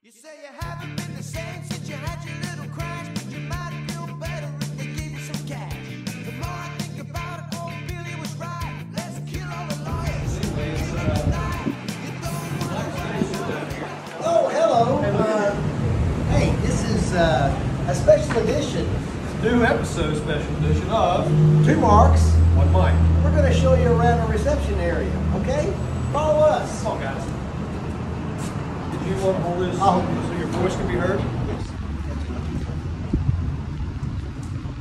You say you haven't been the same since you had your little crash, but you might feel better if they gave you some cash. The more I think about it, old Billy was right. Let's kill all the lawyers. Oh, hello. Hey, this is a special edition. New episode special edition of 2 Marks. One Mike. We're going to show you around the reception area, okay? Follow us. Come on, guys. Did you want to hold this so your voice can be heard?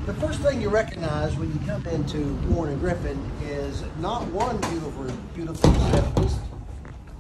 The first thing you recognize when you come into Warren and Griffin is not one beautiful receptionist,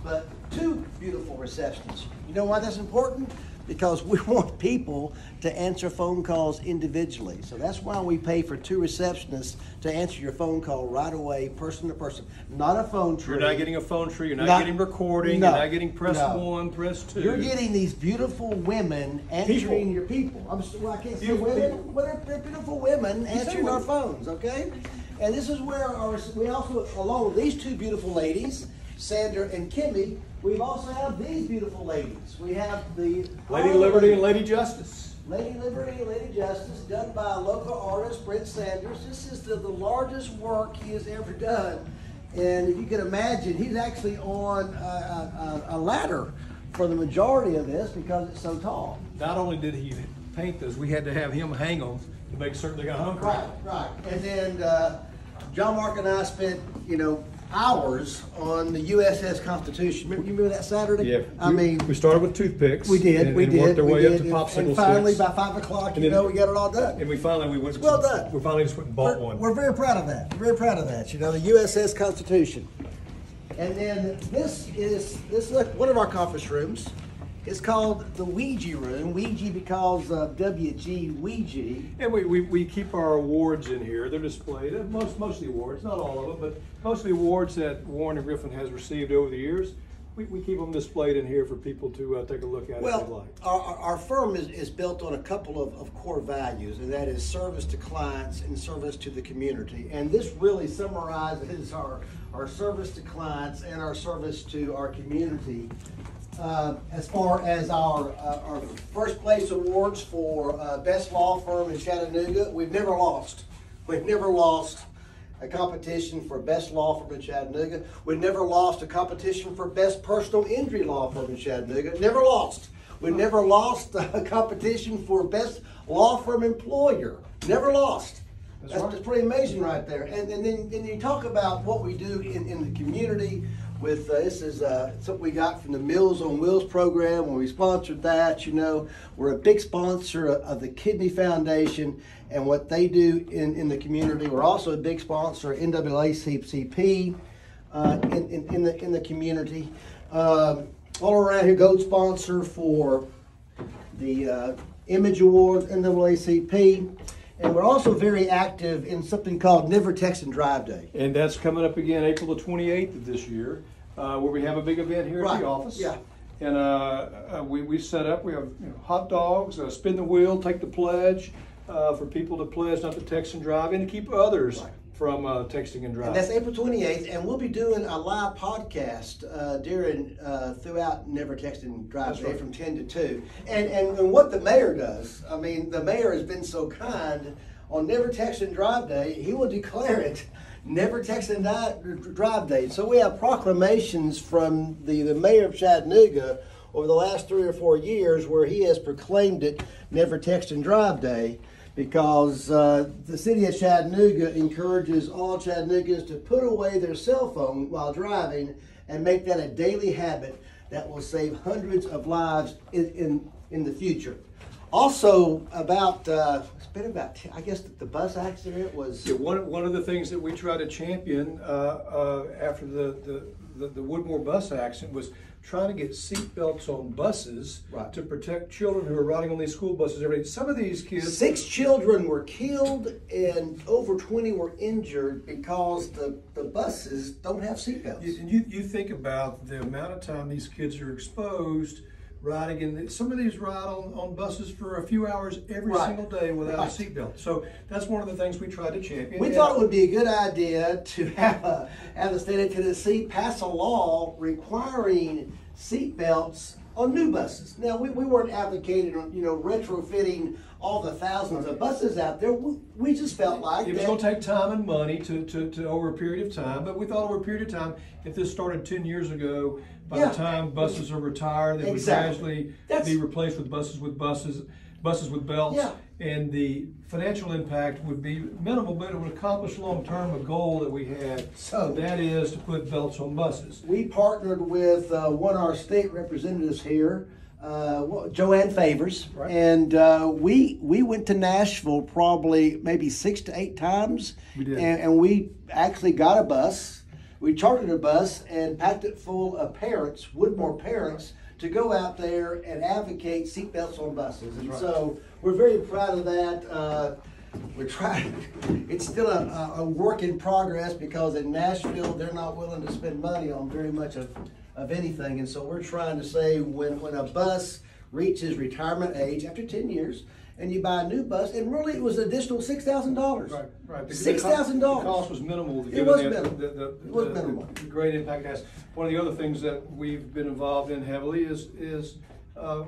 but 2 beautiful receptionists. You know why that's important? Because we want people to answer phone calls individually. So that's why we pay for 2 receptionists to answer your phone call right away, person to person. Not a phone tree. You're not getting a phone tree. You're not getting recording. No, You're not getting press no. 1, press 2. You're getting these beautiful women answering your people. I can't say women, but they're beautiful women answering our phones, okay? And this is where we also, along with these 2 beautiful ladies, Sandra and Kimmy, we also have these beautiful ladies. We have the Lady Liberty and Lady Justice. Lady Liberty and Lady Justice, done by a local artist, Brent Sanders. This is the largest work he has ever done. And if you can imagine, he's actually on a ladder for the majority of this because it's so tall. Not only did he paint those, we had to have him hang them to make certain they got hung correctly. Right. And then John Mark and I spent, hours on the USS Constitution. You remember that Saturday? Yeah. We started with toothpicks. We did. And we worked our way up to And popsicle finally, sticks. by 5 o'clock, we got it all done. And we finally well done. We finally just went and bought one. We're very proud of that. Very proud of that. The USS Constitution. And then this is one of our conference rooms. It's called the Ouija room. Ouija because of WG Ouija. And we keep our awards in here. They're displayed. Mostly awards, not all of them, but mostly awards that Warren and Griffin has received over the years. We keep them displayed in here for people to take a look at if they'd like. Our firm is built on a couple of core values, and that is service to clients and service to the community. And this really summarizes our service to clients and our service to our community. As far as our first place awards for best law firm in Chattanooga, we've never lost. We've never lost a competition for best law firm in Chattanooga. We've never lost a competition for best personal injury law firm in Chattanooga. Never lost. We've never lost a competition for best law firm employer. Never lost. That's pretty amazing right there. And then you talk about what we do in the community. With this is something we got from the Meals on Wheels program when we sponsored that. We're a big sponsor of the Kidney Foundation and what they do in the community. We're also a big sponsor of NAACP in the community. All around here, gold sponsor for the Image Award, NAACP. And we're also very active in something called Never Text and Drive Day. And that's coming up again April the 28th of this year, where we have a big event here at the office. Yeah. And we set up, we have hot dogs, spin the wheel, take the pledge, for people to pledge not to text and drive and to keep others from texting and driving. And that's April 28th, and we'll be doing a live podcast throughout Never Text and Drive Day from 10 to 2. And what the mayor does, the mayor has been so kind, on Never Text and Drive Day, he will declare it Never Text and Drive Day. So we have proclamations from the mayor of Chattanooga over the last 3 or 4 years where he has proclaimed it Never Text and Drive Day, because the city of Chattanooga encourages all Chattanoogas to put away their cell phone while driving and make that a daily habit that will save hundreds of lives in the future. Also, it's been about, I guess the bus accident was... Yeah, one of the things that we try to champion after the Woodmore bus accident was trying to get seat belts on buses to protect children who are riding on these school buses every day. Some of these kids... 6 children were killed and over 20 were injured because the buses don't have seat belts. You think about the amount of time these kids are exposed riding, and some of these ride on buses for a few hours every single day without a seatbelt. So that's one of the things we try to champion. We thought it would be a good idea to have the state of Tennessee pass a law requiring seatbelts on new buses. Now, we weren't advocating on, retrofitting all the thousands of buses out there. We just felt like it was going to take time and money to over a period of time, but we thought over a period of time, if this started 10 years ago, by the time buses are retired, they would gradually be replaced with buses with belts, and the financial impact would be minimal, but it would accomplish long-term a goal that we had. So that is to put belts on buses. We partnered with one of our state representatives here, Joanne Favors, and we went to Nashville probably maybe 6 to 8 times. We did. And we actually got a bus. We chartered a bus and packed it full of parents, Woodmore parents, to go out there and advocate seatbelts on buses. And so we're very proud of that. We're trying, it's still a work in progress because in Nashville, they're not willing to spend money on very much of anything. And so we're trying to say when a bus reaches retirement age after 10 years, and you buy a new bus, and really it was an additional $6,000. Right. $6,000. The cost was minimal. It was minimal. It was minimal. The great impact it has. One of the other things that we've been involved in heavily is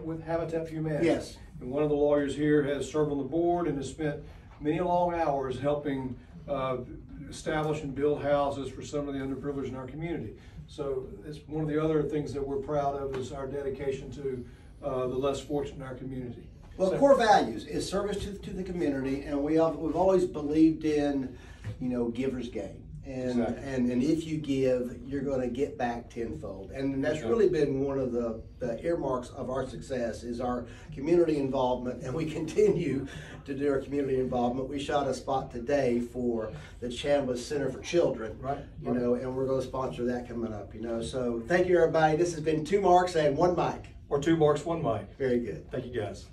with Habitat for Humanity. Yes. And one of the lawyers here has served on the board and has spent many long hours helping establish and build houses for some of the underprivileged in our community. So it's one of the other things that we're proud of is our dedication to the less fortunate in our community. Well, core values is service to the community, and we've always believed in, givers gain. And if you give, you're going to get back tenfold. And that's really been one of the earmarks of our success is our community involvement, and we continue to do our community involvement. We shot a spot today for the Chattanooga Center for Children, and we're going to sponsor that coming up, So thank you, everybody. This has been 2 Marks and 1 Mic. Or 2 Marks, 1 Mic. Very good. Thank you, guys.